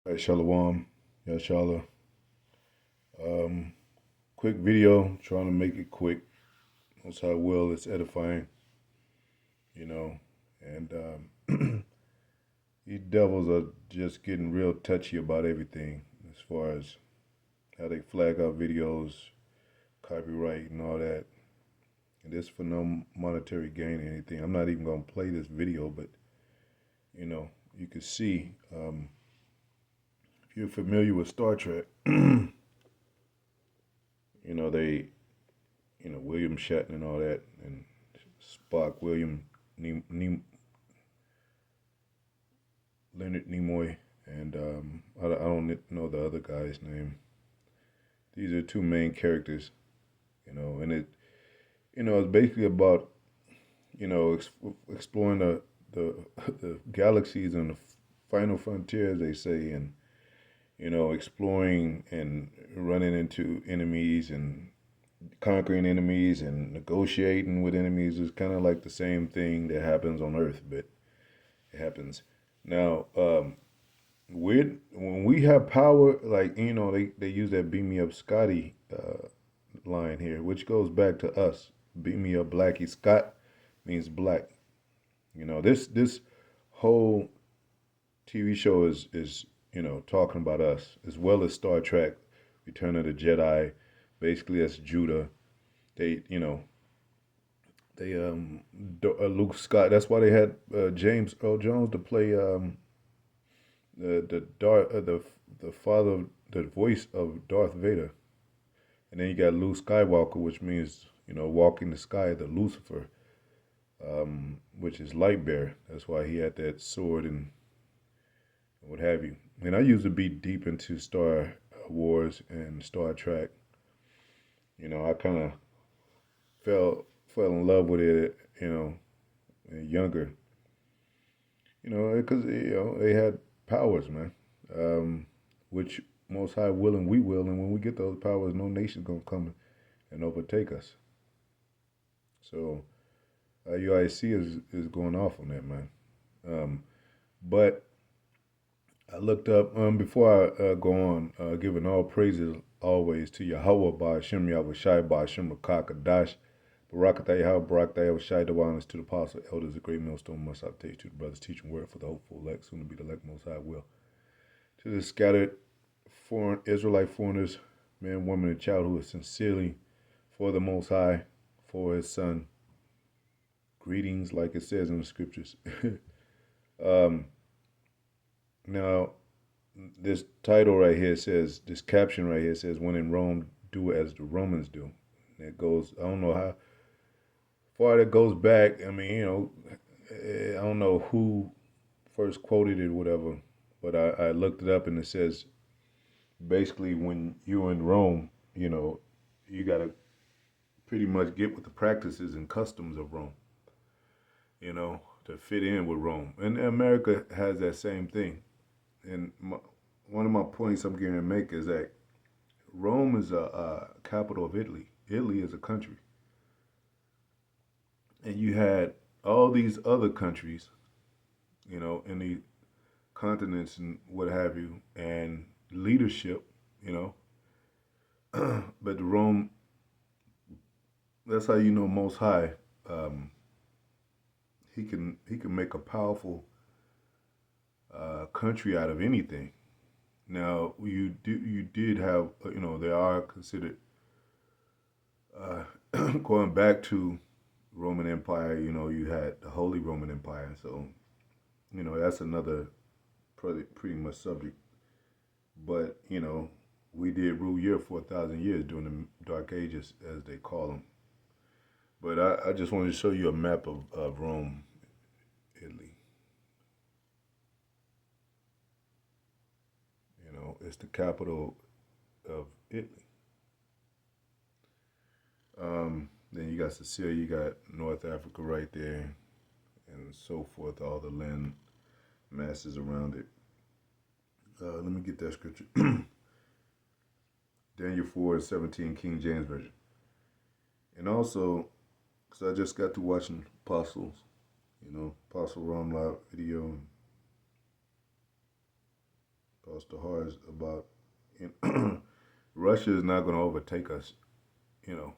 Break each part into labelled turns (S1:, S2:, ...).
S1: Hey, Shalom, Yashala. Um, Quick video, trying to make it quick. That's how well it's edifying, you know. And these devils are just getting real touchy about everything as far as how they flag out videos, copyright, and all that. And this for no monetary gain or anything. I'm not even gonna play this video, but you can see if you're familiar with Star Trek, they William Shatner and all that, and Spock, William Leonard Nimoy, and I don't know the other guy's name. These are two main characters, and it's basically about exploring the the galaxies and the final frontier, as they say, and exploring and running into enemies and conquering enemies and negotiating with enemies is kind of like the same thing that happens on Earth, but it happens now. When we have power, like they use that "Beam Me Up, Scotty" line here, which goes back to us. "Beam me up, Blackie." Scott means black. This whole TV show is talking about us as well as Star Trek, Return of the Jedi. Basically, that's Judah. They Luke Scott. That's why they had James Earl Jones to play the father, the voice of Darth Vader, and then you got Luke Skywalker, which means walking the sky, the Lucifer, which is light bearer. That's why he had that sword and what have you. And I used to be deep into Star Wars and Star Trek. I kind of fell in love with it, younger, because they had powers, man, which Most High will and we will, and when we get those powers, no nation's gonna come and overtake us. So UIC is going off on that, man. But I looked up before I go on, giving all praises always to Yahweh by Hashem Yahweh Shai by Hashem Rakakadash. Barakatah Yahweh Barakatah Yahweh Shai Dewanus to the apostle, elders, the great millstone, must I take to the brothers, teaching word for the hopeful elect, soon to be the elect, most high will. To the scattered foreign Israelite foreigners, man, woman, and child who is sincerely for the Most High, for His Son. Greetings, like it says in the scriptures. um, Now, this title right here says, this caption right here says, "When in Rome, do as the Romans do." And it goes, I don't know how far that goes back. I mean, I don't know who first quoted it or whatever, but I looked it up and it says basically when you're in Rome, you got to pretty much get with the practices and customs of Rome, to fit in with Rome. And America has that same thing. And one of my points I'm going to make is that Rome is a capital of Italy. Italy is a country. And you had all these other countries, in the continents and what have you, and leadership, you know. But Rome, that's how Most High, um, he can make a powerful country out of anything. Now you did have they are considered going back to Roman Empire. You had the Holy Roman Empire, so that's another pretty much subject. But we did rule Europe for 1,000 years during the Dark Ages, as they call them. But I just wanted to show you a map of Rome, Italy. It's the capital of Italy. Then you got Sicily, you got North Africa right there, and so forth, all the land masses around it. Let me get that scripture. Daniel 4:17, King James Version. And also, because I just got to watching Apostles, Apostle Ron Live video, Pastor Hars, about you know, Russia is not going to overtake us. You know,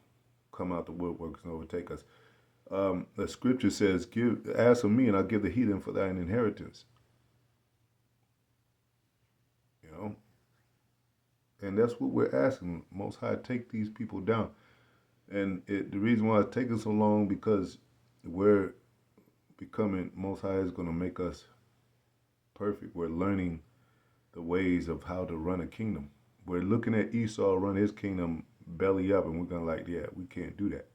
S1: come out the woodworks and overtake us. The scripture says, "Give, ask of me, and I'll give the heathen for thine inheritance." You know, and that's what we're asking. Most High, take these people down. And the reason why it's taking so long because we're becoming. Most High is going to make us perfect. We're learning the ways of how to run a kingdom. We're looking at Esau run his kingdom belly up, and we're gonna like, yeah, we can't do that.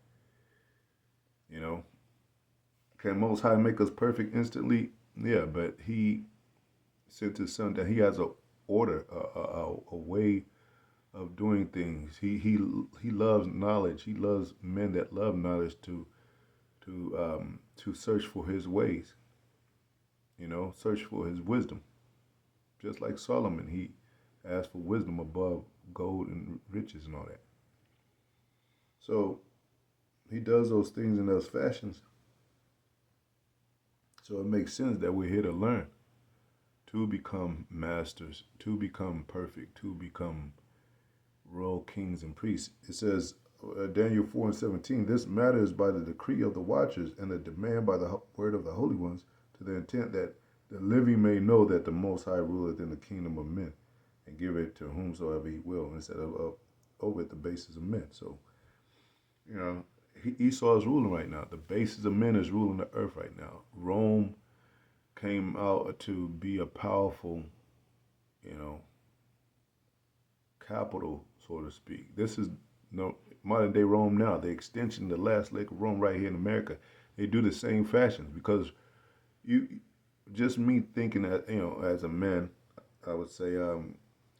S1: You know, can Most High make us perfect instantly? Yeah, but He sent His Son that He has a order, a way of doing things. He loves knowledge. He loves men that love knowledge to search for His ways. You know, search for His wisdom. Just like Solomon, he asked for wisdom above gold and riches and all that. So he does those things in those fashions. So it makes sense that we're here to learn, to become masters, to become perfect, to become royal kings and priests. It says, Daniel 4 and 17, this matter is by the decree of the watchers and the demand by the word of the holy ones, to the intent that the living may know that the Most High ruleth in the kingdom of men, and give it to whomsoever he will, instead of over at the basis of men. So, you know, Esau is ruling right now. The basis of men is ruling the earth right now. Rome came out to be a powerful, you know, capital, so to speak. This is no modern day Rome now. The extension, the last leg of Rome right here in America. They do the same fashions because you, just me thinking that, you know, as a man, I would say, you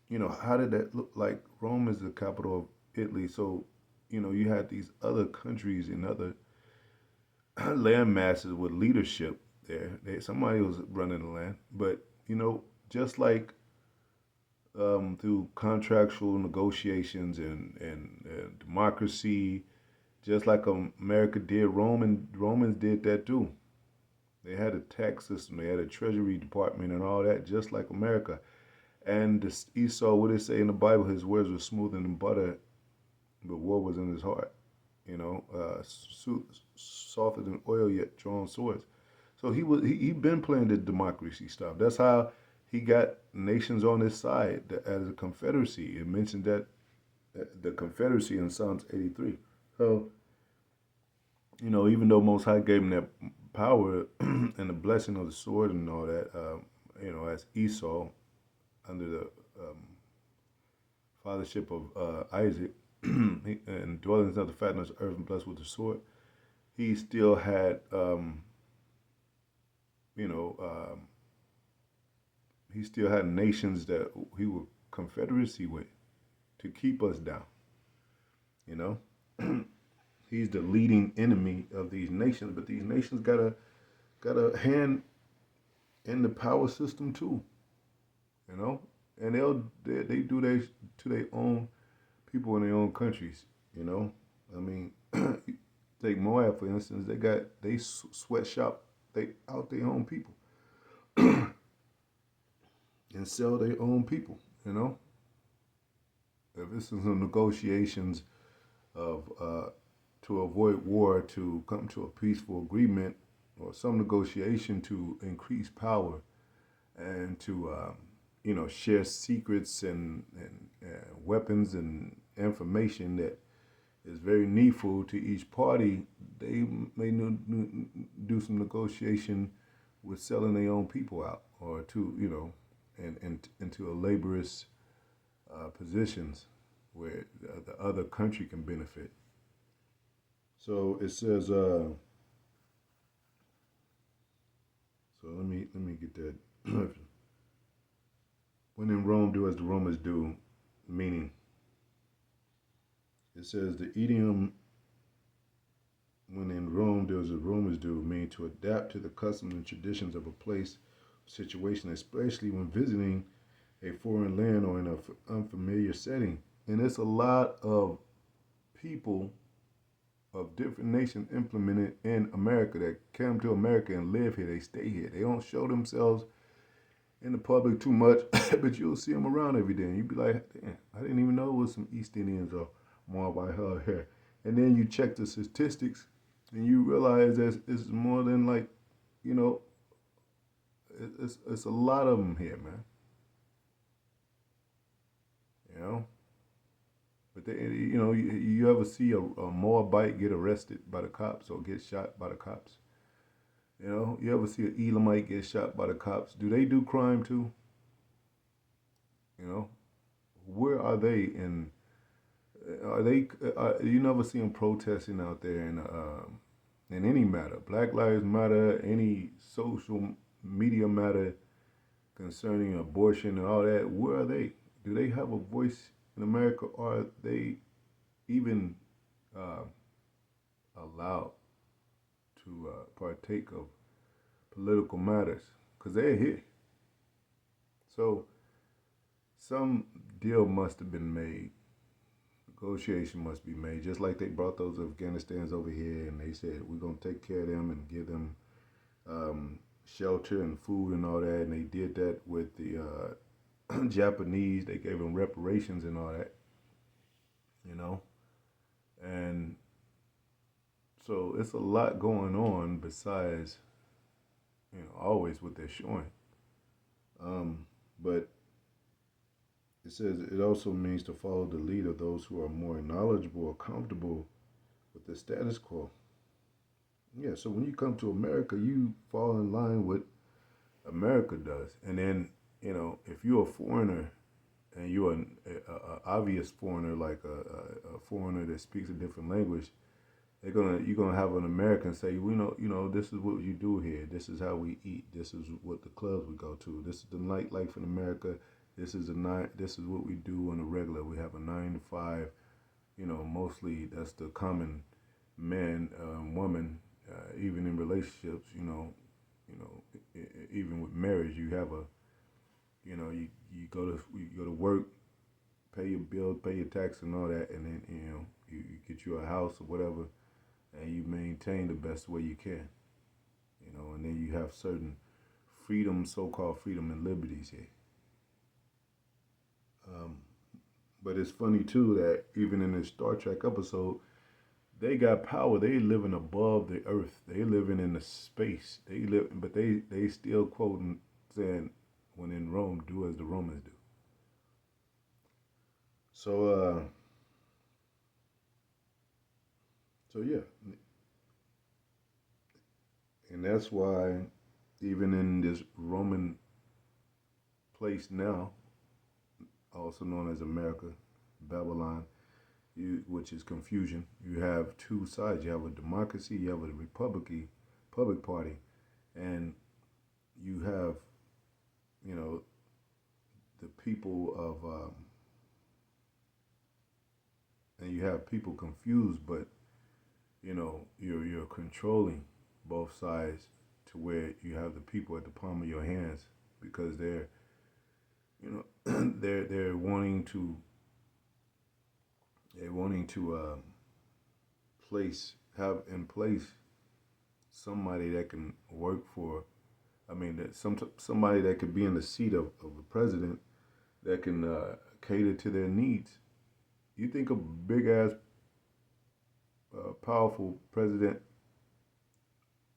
S1: know, how did that look like? Rome is the capital of Italy, so you know you had these other countries and other land masses with leadership there. Somebody was running the land, but you know, just like through contractual negotiations and democracy, just like America did, Romans did that too. They had a tax system, they had a treasury department, and all that, just like America. And Esau, what it say in the Bible, his words were smoother than butter, but war was in his heart. You know, softer than oil, yet drawn swords. So he been playing the democracy stuff. That's how he got nations on his side as a confederacy. It mentioned that the confederacy in Psalms 83. So you know, even though Most High gave him that power and the blessing of the sword and all that, you know, as Esau under the fathership of Isaac and dwellings of the fatness of earth and blessed with the sword, he still had, you know, he still had nations that he would confederacy with to keep us down. You know, he's the leading enemy of these nations, but these nations got a hand in the power system too. You know, and they do they to their own people in their own countries. You know, I mean, take Moab for instance. They sweatshop they out their own people and sell their own people. You know, if this is some negotiations of to avoid war, to come to a peaceful agreement, or some negotiation to increase power and to you know, share secrets and weapons and information that is very needful to each party, they may do some negotiation with selling their own people out, or to, you know, and into a laborious positions where the other country can benefit. So it says, so let me get that. When in Rome, do as the Romans do, meaning it says the idiom when in Rome, do as the Romans do, meaning to adapt to the customs and traditions of a place, situation, especially when visiting a foreign land or in an unfamiliar setting. And it's a lot of people of different nations implemented in America that come to America and live here. They stay here. They don't show themselves in the public too much, but you'll see them around every day. And you'd be like, damn, I didn't even know it was some East Indians or Moabite hair. And then you check the statistics and you realize that it's more than like, you know, it's a lot of them here, man. You know, but they, you ever see a Moabite get arrested by the cops or get shot by the cops? You know, you ever see an Elamite get shot by the cops? Do they do crime too? You know, where are they in? Are they? You never see them protesting out there in any matter, Black Lives Matter, any social media matter concerning abortion and all that. Where are they? Do they have a voice in America? Or are they even uh, allowed to partake of political matters? Because they're here. So some deal must have been made. Negotiation must be made, just like they brought those Afghanistans over here and they said we're gonna take care of them and give them shelter and food and all that. And they did that with the Japanese. They gave them reparations and all that, you know. And so it's a lot going on besides, always what they're showing. But it says it also means to follow the lead of those who are more knowledgeable or comfortable with the status quo. Yeah, so when you come to America, you fall in line with America does. And then, if you're a foreigner and you're an obvious foreigner, like a foreigner that speaks a different language, you're gonna have an American say, we know, this is what you do here. This is how we eat. This is what the clubs we go to. This is the nightlife in America. This is This is what we do on a regular. We have a 9 to 5. Mostly that's the common man, woman, even in relationships. Even with marriage, you have a, you go to work, pay your bills, pay your tax and all that, and then you get you a house or whatever, and you maintain the best way you can. And then you have certain freedom, so-called freedom and liberties here. Um, but it's funny too that even in this Star Trek episode, they got power. They living above the earth. They living in the space. But they still quoting saying, "When in Rome, do as the Romans do." So so yeah, and that's why even in this Roman place now, also known as America, Babylon, which is confusion. You have two sides. You have a democracy. You have a Republic Party, and you have, you know, the people of, and you have people confused, but you're controlling both sides to where you have the people at the palm of your hands because they're wanting to have in place somebody that can work for. I mean, that somebody that could be in the seat of a president that can cater to their needs. You think a big ass, powerful president,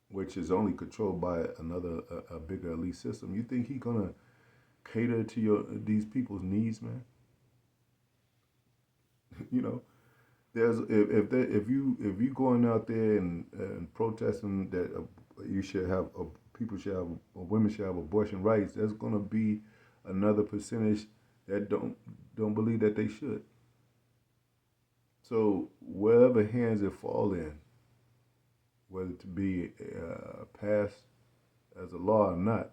S1: which is only controlled by another a bigger elite system, you think he gonna cater to these people's needs, man? you know, there's if you going out there and protesting that you should have people should have women should have abortion rights, there's gonna be another percentage that don't believe that they should. So wherever hands it fall in, whether to be passed as a law or not,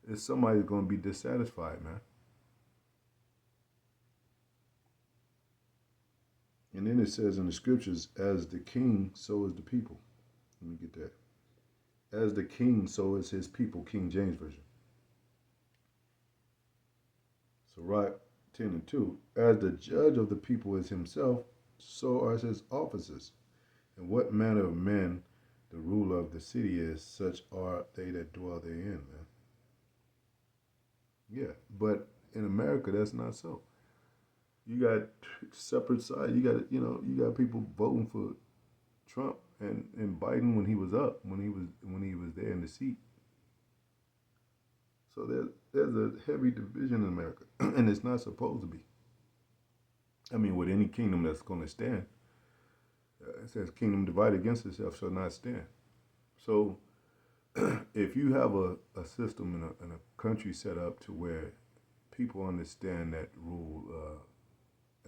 S1: it's somebody's gonna be dissatisfied, man. And then it says in the scriptures, as the king, so is the people. Let me get that. As the king, so is his people, King James Version. So right 10:2, as the judge of the people is himself, so are his officers. And what manner of men the ruler of the city is, such are they that dwell therein, man. Yeah, but in America, that's not so. You got separate sides. You got people voting for Trump and Biden when he was up, when he was there in the seat. So there's a heavy division in America, and it's not supposed to be. I mean, with any kingdom that's going to stand, it says, "Kingdom divided against itself shall not stand." So if you have a system and a country set up to where people understand that rule,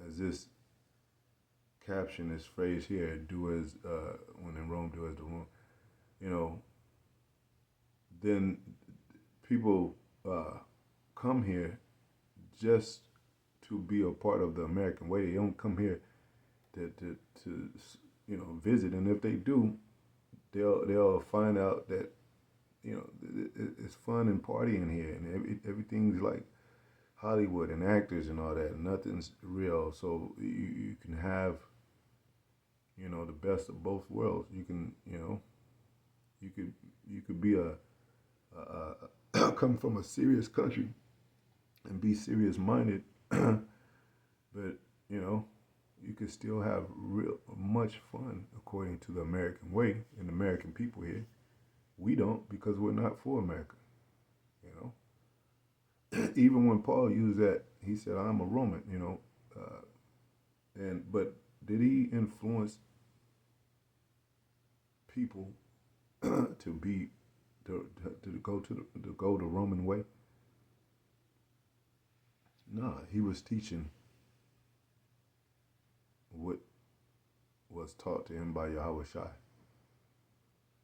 S1: as this caption, this phrase here, "Do as when in Rome, do as the Rome," you know, then people come here just to be a part of the American way. They don't come here to visit, and if they do, they'll find out that it's fun and partying here, and everything's like Hollywood and actors and all that. And nothing's real, so you can have the best of both worlds. You can you could you could be come from a serious country and be serious minded, but you know you could still have real much fun according to the American way and the American people here. We don't because we're not for America. You Even when Paul used that, he said, "I'm a Roman." But did he influence people to be to go the Roman way? No, he was teaching what was taught to him by Yahweh Shai,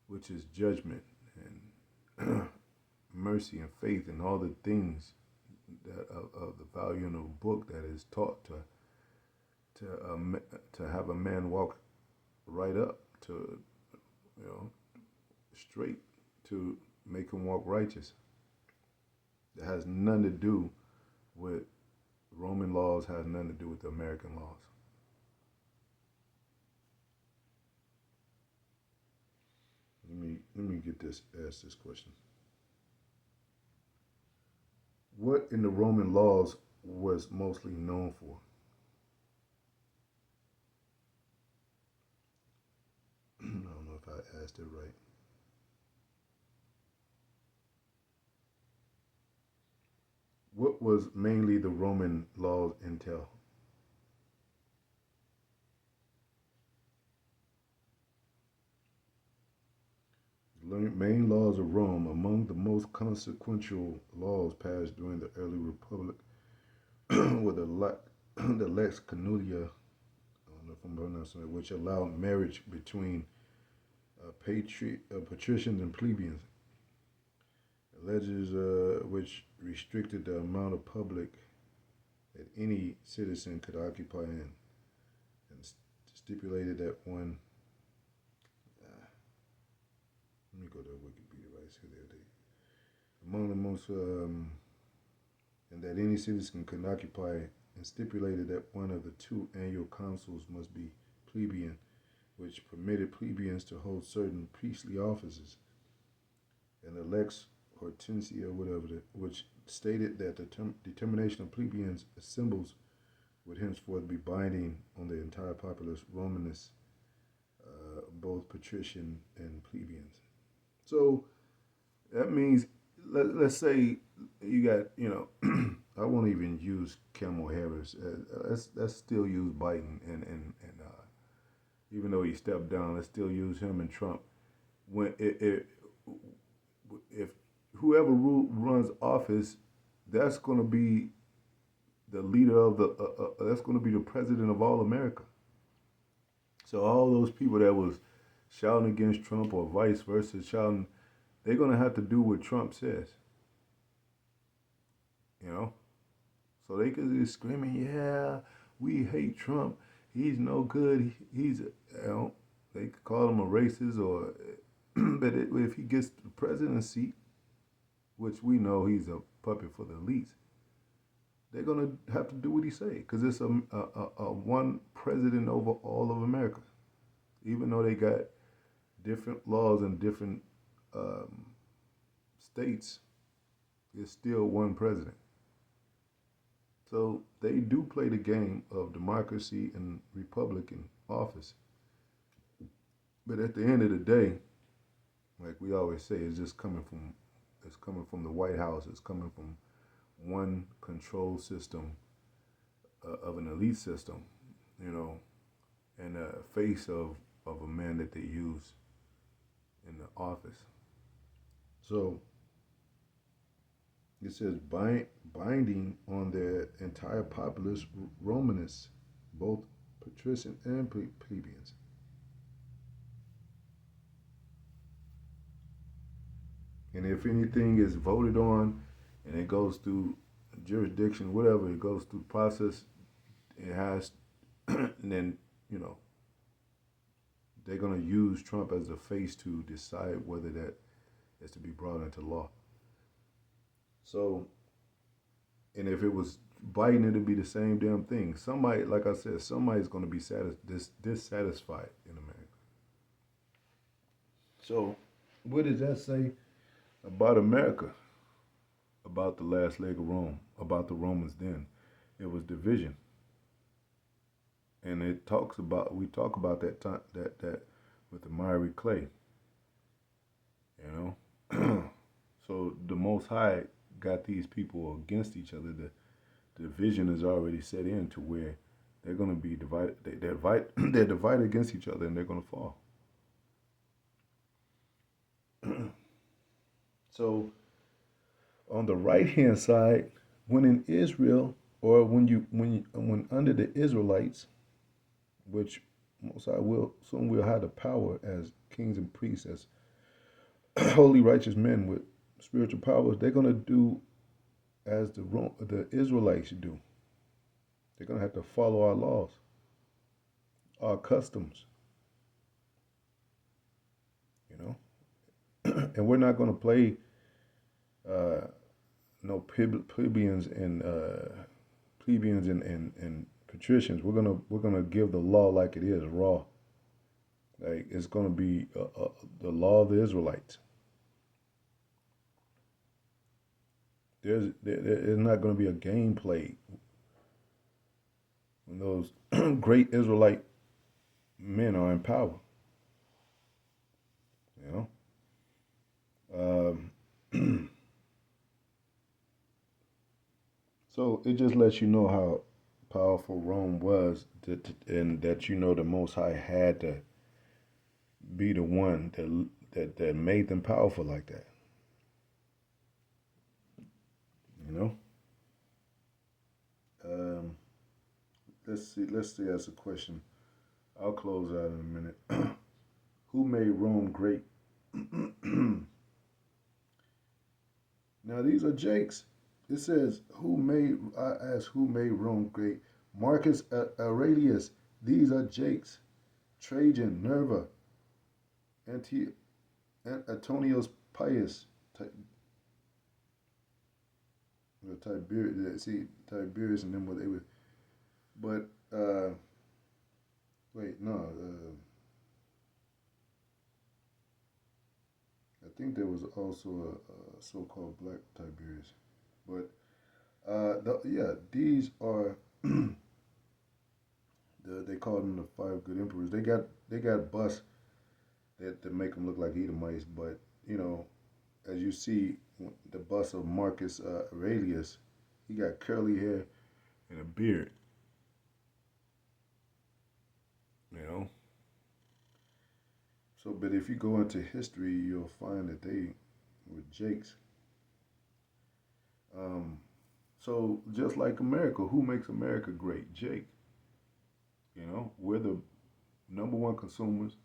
S1: which is judgment and mercy and faith and all the things that of the value in the book that is taught to have a man walk right up to you know straight to make him walk righteous. That has nothing to do with Roman laws. Has nothing to do with the American laws. Let me get this ask this question. What in the Roman laws was mostly known for? I don't know if I asked it right. What was mainly the Roman laws entail? The main laws of Rome, among the most consequential laws passed during the early republic, were the Lex Canulia, I don't know if I'm pronouncing it, which allowed marriage between patricians and plebeians. Leges which restricted the amount of public that any citizen could occupy in, and stipulated that one. Let me go to Wikipedia right here. Among the most, and that any citizen could occupy, and stipulated that one of the two annual councils must be plebeian, which permitted plebeians to hold certain priestly offices, and the Lex Hortensia, which stated that the determination of plebeians' assembles would henceforth be binding on the entire populace, Romanists, both patrician and plebeians. So that means, let's say you got, I won't even use Kamala Harris. Let's still use Biden, and even though he stepped down, let's still use him and Trump. When if whoever runs office, that's going to be the leader of that's going to be the president of all America. So all those people that was shouting against Trump or vice versa, shouting, they're going to have to do what Trump says. You know, so they could be screaming, "Yeah, we hate Trump. He's no good. He's they could call him a racist or, but if he gets the presidency, which we know he's a puppet for the elites, they're gonna have to do what he say because it's a one president over all of America. Even though they got different laws in different um, states, it's still one president. So they do play the game of democracy and Republican office. But at the end of the day, like we always say, it's coming from the White House. It's coming from one control system of an elite system, you know, and a face of a man that they use in the office. So it says binding on their entire populace Romanists, both patrician and plebeians. And if anything is voted on and it goes through jurisdiction, whatever, it goes through process, it has, and then, you know, they're going to use Trump as a face to decide whether that is to be brought into law. So, and if it was Biden, it'd be the same damn thing. Somebody, like I said, somebody's going to be dissatisfied in America. So, what does that say about America? About the last leg of Rome? About the Romans then? It was division, and we talk about that time that with the miry clay, you know. So the Most High got these people against each other. The division is already set in to where they're going to be divided. They're divided against each other, and they're going to fall. So on the right hand side, when in Israel, or when under the Israelites, which Most High will soon will have the power as kings and priests, as holy righteous men with spiritual powers, they're going to do as the Israelites do. They're going to have to follow our laws, our customs, you know. And we're not going to play uh, no plebeians and patricians. We're gonna give the law like it is, raw. Like it's gonna be the law of the Israelites. There's not gonna be a game played when those great Israelite men are in power. You know. So it just lets you know how powerful Rome was, and that you know the Most High had to be the one that made them powerful like that. You know. Um, let's see. Let's see. That's a question. I'll close out in a minute. Who made Rome great? Now these are Jakes. It says who made. I asked who made Rome great. Marcus Aurelius. These are Jakes. Trajan, Nerva, Anti, Antonius Pius, Tiberius. See Tiberius and them what they were. But wait, no. I think there was also a so-called Black Tiberius. But yeah, these are they call them the five good emperors. They got busts that make them look like Edomites, but you know, as you see the bust of Marcus Aurelius, he got curly hair and a beard. You know. So, but if you go into history, you'll find that they were Jakes. Um, so just like America, who makes America great? Jake. You know, we're the number one consumers.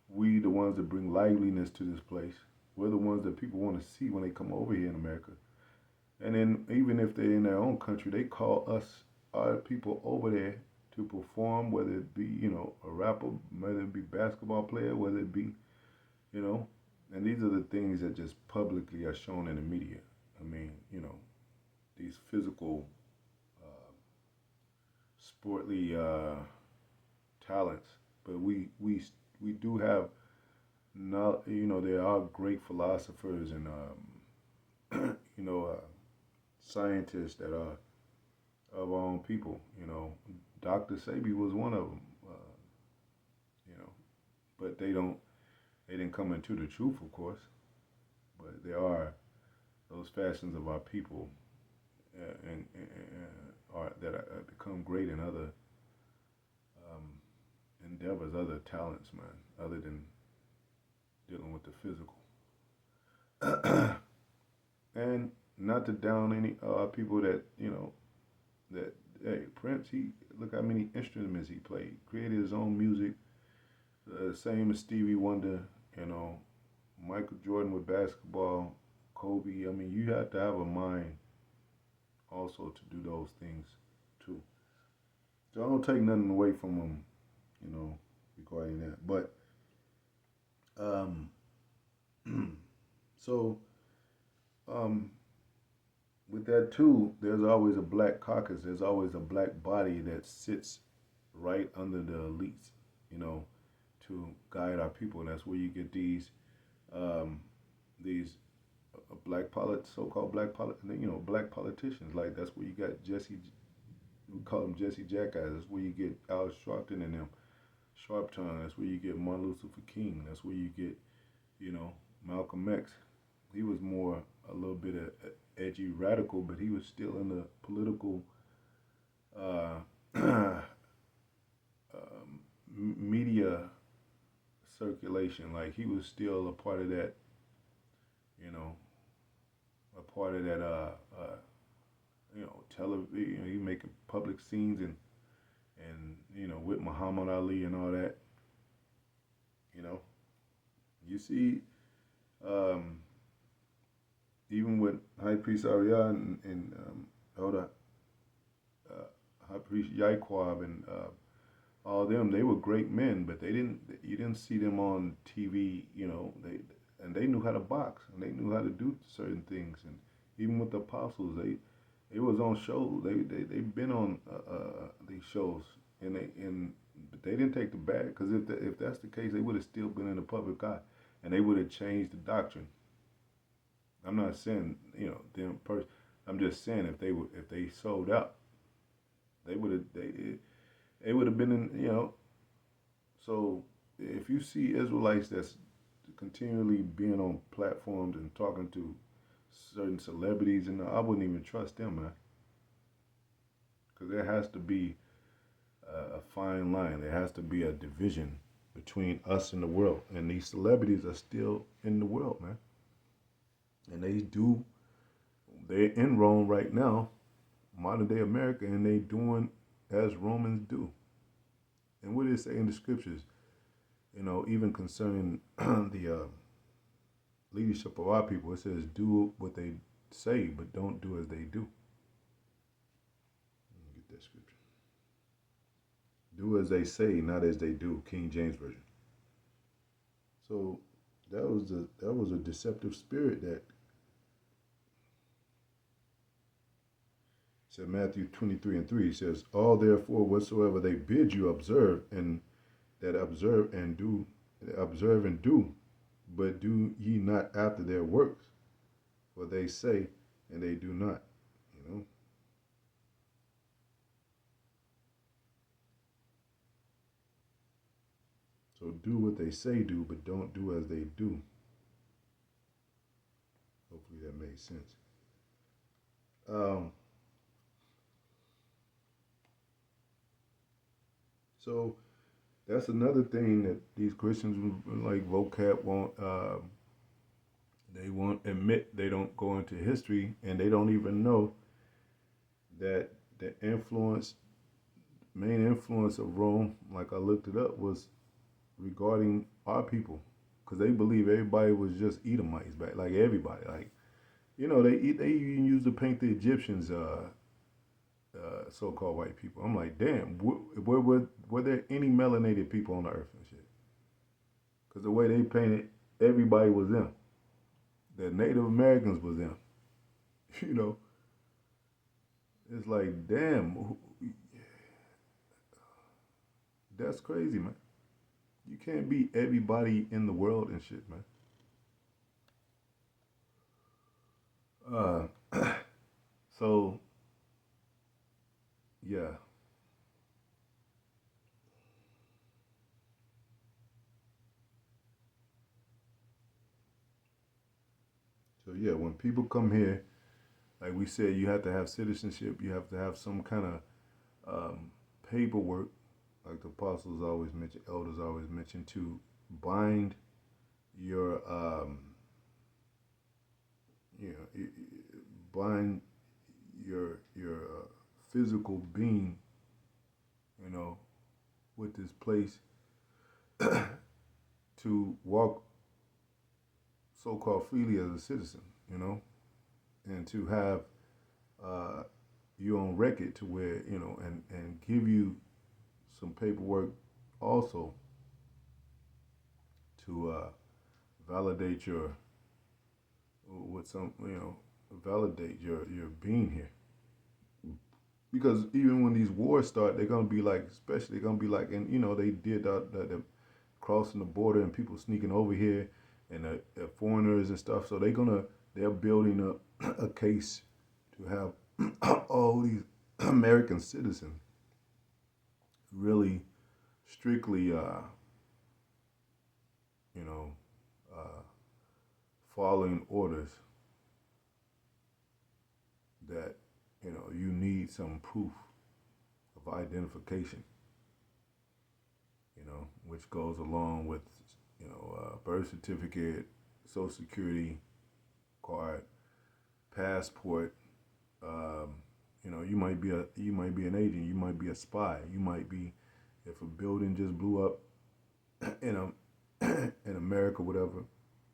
S1: We the ones that bring liveliness to this place. We're the ones that people want to see when they come over here in America. And then even if they're in their own country, they call us our people over there to perform, whether it be, you know, a rapper, whether it be basketball player, whether it be, you know, and these are the things that just publicly are shown in the media. I mean, you know, these physical, uh, sportly talents, but we do have not, you know, there are great philosophers and you know, scientists that are of our own people. Dr. Sebi was one of them. You know, but they didn't come into the truth, of course. But there are those fashions of our people, and are that are, become great in other um, endeavors, other talents, man, other than dealing with the physical. And not to down any people that that hey, Prince, he look how many instruments he played, created his own music, same as Stevie Wonder, you know, Michael Jordan with basketball, Kobe. I mean, you have to have a mind also to do those things too. So I don't take nothing away from him, you know, regarding that. But um, so um, with that too, there's always a black caucus. There's always a black body that sits right under the elites, you know, to guide our people. And that's where you get um, these so-called black politicians. Like that's where you got Jesse. We call him Jesse Jackass. That's where you get Al Sharpton and them, Sharpton. That's where you get Martin Luther King. That's where you get, Malcolm X. He was more a little bit of edgy radical, but he was still in the political uh, media circulation. Like he was still a part of that, you know, a part of that, television. He making public scenes and with Muhammad Ali and all that. You know, you see, um, even with High Priest Arya and Elder High Priest Yaikwab and all them, they were great men, but you didn't see them on TV. They knew how to box and they knew how to do certain things. And even with the apostles, they was on shows. They've been on these shows, and but they didn't take the bad, because if that's the case, they would have still been in the public eye, and they would have changed the doctrine. I'm not saying them person. I'm just saying if they sold out, they would have been in. So if you see Israelites that's continually being on platforms and talking to certain celebrities, and I wouldn't even trust them, man, because there has to be a fine line. There has to be a division between us and the world, and these celebrities are still in the world, man, and they're in Rome right now, modern day America, and they doing as Romans do. And what does it say in the scriptures? Even concerning the leadership of our people, it says, "Do what they say, but don't do as they do." Let me get that scripture. Do as they say, not as they do. King James version. So that was a deceptive spirit that said Matthew 23:3. It says, "All therefore whatsoever they bid you observe, and that observe and do, but do ye not after their works, for they say and they do not." You know. So do what they say do, but don't do as they do. Hopefully that made sense. Um, so that's another thing that these Christians like vocab won't. They won't admit, they don't go into history, and they don't even know that the main influence of Rome, like I looked it up, was regarding our people, because they believe everybody was just Edomites back, like everybody, like they even used to paint the Egyptians so-called white people. I'm like, damn, were there any melanated people on the earth and shit? Because the way they painted, everybody was them. The Native Americans was them. You know, it's like, damn, that's crazy, man. You can't be everybody in the world and shit, man. Uh, so yeah. So yeah, when people come here, like we said, you have to have citizenship. You have to have some kind of paperwork, like the apostles always mention, elders always mention, to bind your you know, bind your physical being, you know, with this place to walk so-called freely as a citizen, you know, and to have uh, you on record to where and give you some paperwork also to validate your with some validate your being here. Because even when these wars start, they're gonna be like, especially they're gonna be like, and they did the crossing the border and people sneaking over here, and foreigners and stuff. So they're building a case to have all these American citizens really strictly, you know, uh, following orders that you need some proof of identification, which goes along with birth certificate, social security card, passport. Um, you might be an agent, you might be a spy, you might be, if a building just blew up in in America, whatever.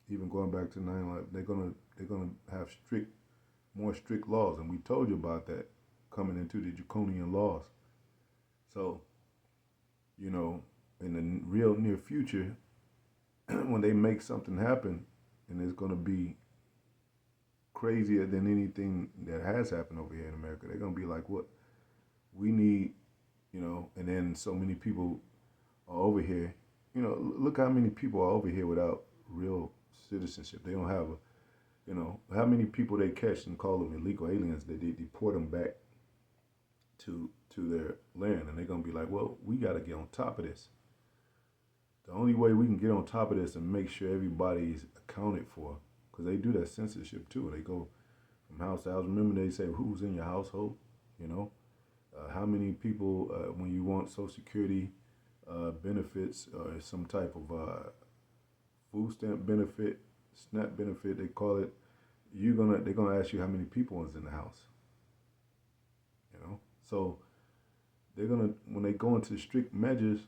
S1: Even going back to 9/11, they're gonna have more strict laws, and we told you about that coming into the draconian laws. So in the real near future, when they make something happen, and it's gonna be crazier than anything that has happened over here in America, they're gonna be like, what we need, and then so many people are over here. Look how many people are over here without real citizenship. They don't have how many people they catch and call them illegal aliens that they deport them back to their land, and they're gonna be like, well, we got to get on top of this. The only way we can get on top of this and make sure everybody's accounted for, because they do that censorship too. They go from house to house. Remember, they say who's in your household. You know, how many people when you want Social Security benefits or some type of food stamp benefit, SNAP benefit, they call it. They're gonna ask you how many people is in the house. So they're gonna, when they go into strict measures,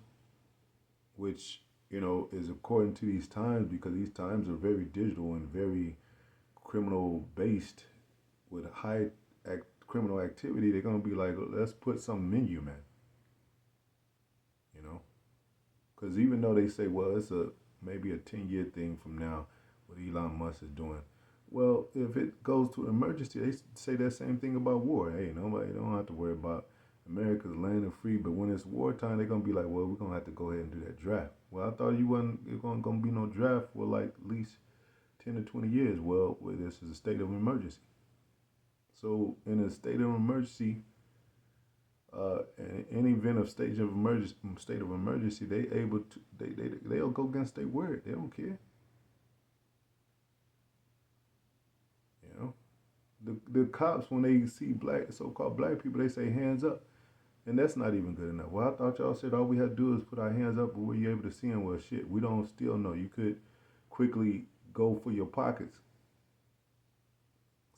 S1: which is according to these times, because these times are very digital and very criminal based with high criminal activity. They're gonna be like, let's put something in you, man. You know, because even though they say, well, it's a maybe a 10-year thing from now, what Elon Musk is doing. Well, if it goes to an emergency, they say that same thing about war. Hey, nobody don't have to worry about America's land and free, but when it's wartime, they're gonna be like, well, we're gonna have to go ahead and do that draft. Well, I thought you wasn't it gonna be no draft for like at least 10 to 20 years. Well, this is a state of emergency. So in a state of emergency, in any event of state of emergency, they'll go against their word. They don't care. You know, the cops, when they see so-called black people, they say hands up. And that's not even good enough. Well, I thought y'all said all we had to do is put our hands up, but were you able to see them? Well, shit, we don't still know. You could quickly go for your pockets.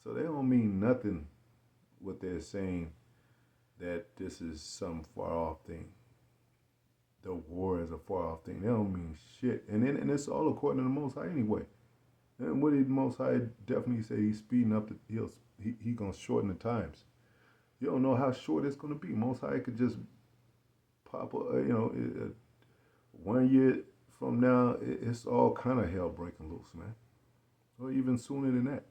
S1: So they don't mean nothing what they're saying, that this is some far off thing. The war is a far off thing. They don't mean shit. And it's all according to the Most High anyway. And what did the Most High definitely say? He's speeding up. He gonna shorten the times. You don't know how short it's gonna be. Most High could just pop up. 1 year from now, it's all kind of hell breaking loose, man. Or even sooner than that,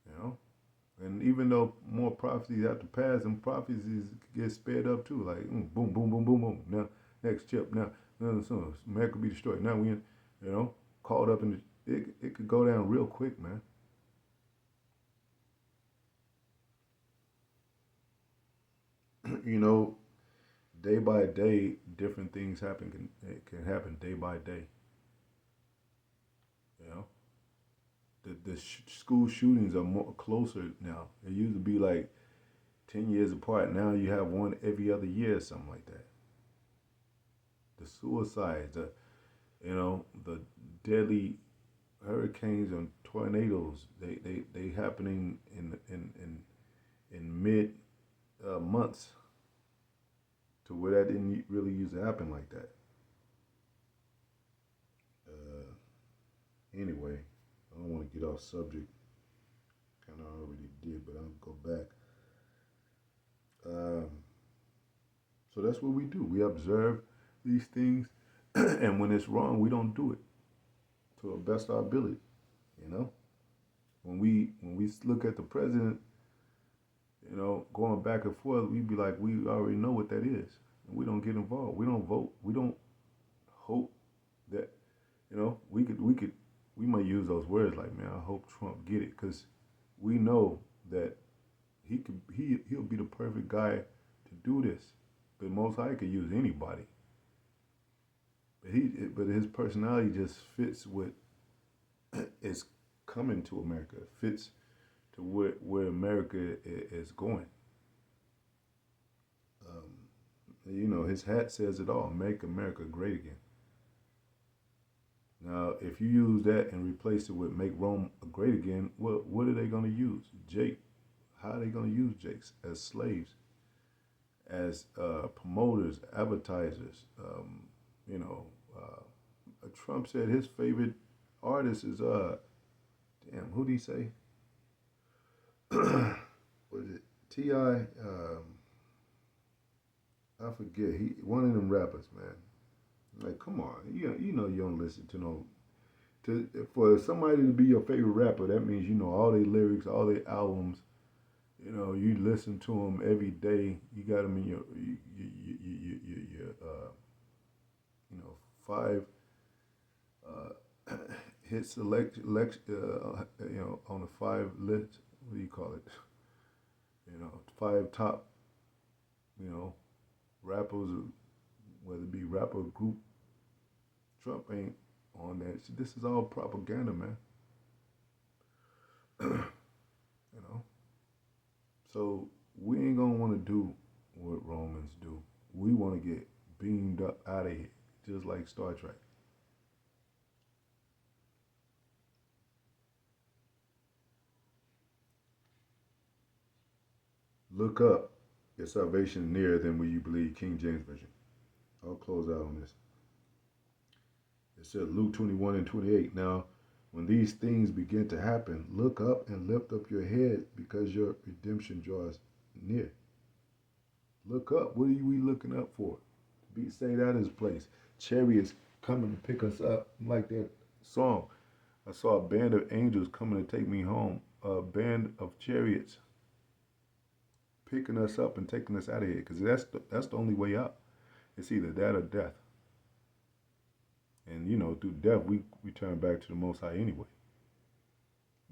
S1: you know. And even though more prophecies have to pass, and prophecies get sped up too, like boom, boom, boom, boom, boom. Now, next chip. Now, so America be destroyed. Now we, caught up in it could go down real quick, man. you know, day by day, different things happen. It can happen day by day. You know, the school shootings are more closer now. It used to be like 10 years apart. Now you have one every other year, or something like that. The suicides, the deadly hurricanes and tornadoes. They happening in mid months to where that didn't really used to happen like that. Uh, anyway, I don't want to get off subject. Kind of already did, but I'll go back. Um, so that's what we do. We observe these things, and when it's wrong, we don't do it to the best of our ability. You know, when we look at the president, going back and forth, we be like, we already know what that is, and we don't get involved. We don't vote. We don't hope that we might use those words like, man, I hope Trump get it, because we know that he'll be the perfect guy to do this. The Most High could use anybody, but his personality just fits what is coming to America. It fits to where America is going. His hat says it all: "Make America great again." Now, if you use that and replace it with "Make Rome great again," what are they going to use? Jake. How are they going to use Jakes as slaves, as promoters, advertisers? You know, Trump said his favorite artist is damn, who did he say? Was it Ti? I forget. He one of them rappers, man. Like, come on, you don't listen to no. For somebody to be your favorite rapper, that means you know all their lyrics, all their albums. You listen to them every day. You got them in your five uh, hit on the five list. What do you call it? Five top you know rappers, whether it be rapper group. Trump ain't on that. This is all propaganda, man. you know. So we ain't gonna want to do what Romans do. We want to get beamed up out of here, just like Star Trek. Look up. Your salvation nearer than what you believe. King James Version. I'll close out on this. It said Luke 21 and 28. Now, when these things begin to happen, look up and lift up your head because your redemption draws near. Look up. What are we looking up for? Be saved out of this place. Chariots coming to pick us up, like that song. I saw a band of angels coming to take me home. A band of chariots picking us up and taking us out of here, because that's the only way out. It's either that or death. And through death we turn back to the Most High anyway.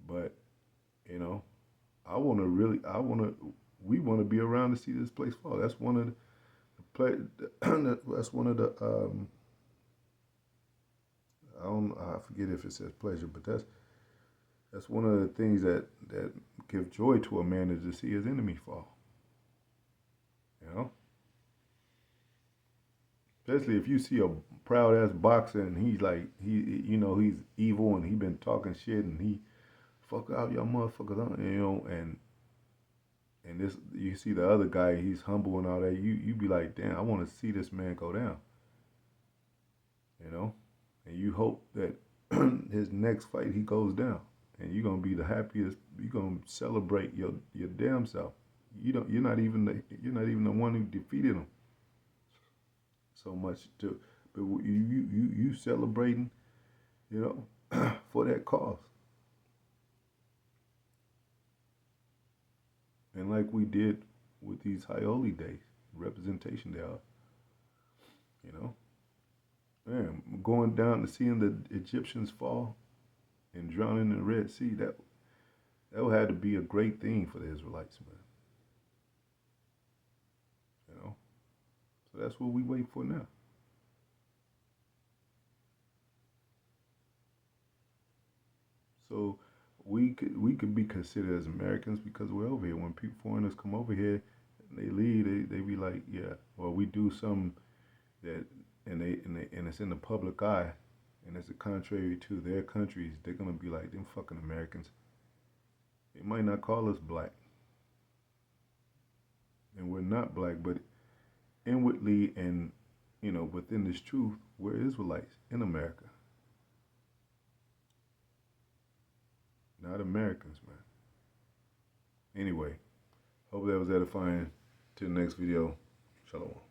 S1: But you know, we want to be around to see this place fall. That's one of the play. That's one of the I forget if it says pleasure, but that's one of the things that give joy to a man, is to see his enemy fall. You know, especially if you see a proud ass boxer and he's like he's evil and he been talking shit and he fuck out your motherfuckers, and this you see the other guy, he's humble and all that. You be like, damn, I want to see this man go down. You know, and you hope that his next fight he goes down, and you're gonna be the happiest. You're gonna celebrate your damn self. You're not even the one who defeated him so much to, but you celebrating, for that cause. And like we did with these high holy days, representation they are, you know. Man, going down to seeing the Egyptians fall and drowning in the Red Sea, that would have to be a great thing for the Israelites, man. So that's what we wait for now. So we could be considered as Americans because we're over here. When people foreigners come over here, and they leave, they be like, yeah, well, we do something that, and it's in the public eye, and it's contrary to their countries. They're gonna be like them fucking Americans. They might not call us black, and we're not black, but inwardly and within this truth, we're Israelites in America, not Americans, man. Anyway, hope that was edifying. Till the next video, shalom.